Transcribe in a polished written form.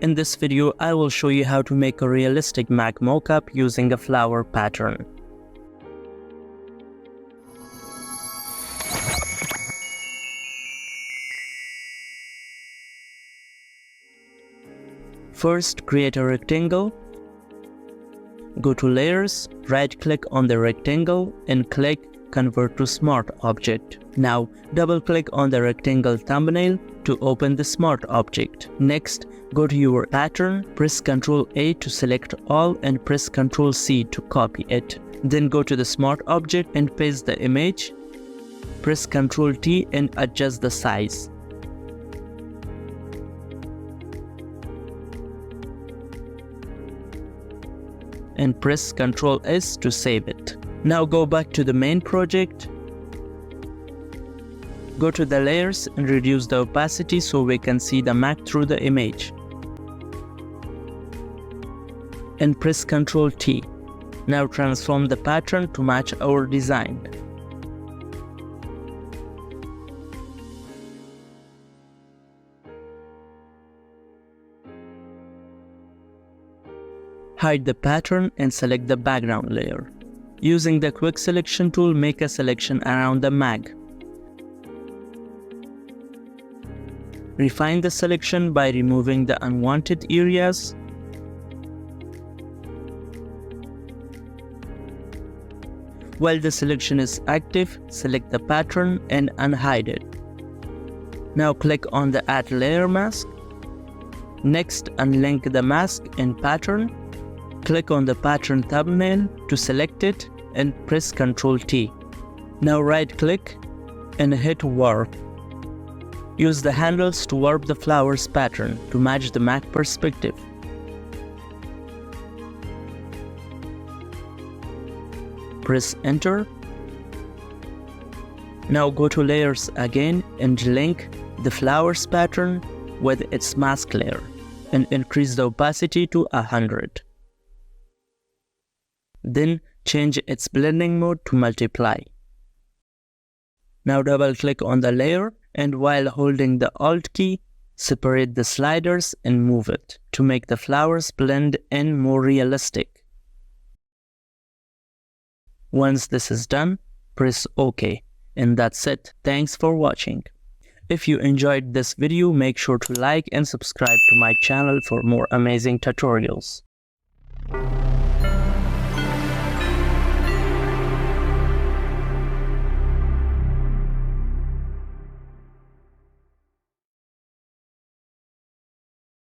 In this video, I will show you how to make a realistic Mac mockup using a flower pattern. First, create a rectangle. Go to Layers, right-click on the rectangle and click Convert to Smart Object. Now, double-click on the rectangle thumbnail to open the Smart Object. Next, go to your pattern, press Ctrl A to select all and press Ctrl C to copy it. Then go to the Smart Object and paste the image. Press Ctrl T and adjust the size. And press Ctrl S to save it. Now go back to the main project. Go to the layers and reduce the opacity so we can see the Mac through the image. And press Ctrl T. Now transform the pattern to match our design. Hide the pattern and select the background layer. Using the Quick Selection tool, make a selection around the Mac. Refine the selection by removing the unwanted areas. While the selection is active, select the pattern and unhide it. Now click on the Add Layer Mask. Next, unlink the mask and pattern. Click on the pattern thumbnail to select it and press Ctrl T. Now right-click and hit Warp. Use the handles to warp the flowers pattern to match the Mac perspective. Press Enter. Now go to Layers again and link the flowers pattern with its mask layer and increase the opacity to 100. Then change its blending mode to multiply. Now double-click on the layer and while holding the Alt key, separate the sliders and move it to make the flowers blend in more realistic. Once this is done, press OK. And that's it. Thanks for watching. If you enjoyed this video, make sure to like and subscribe to my channel for more amazing tutorials.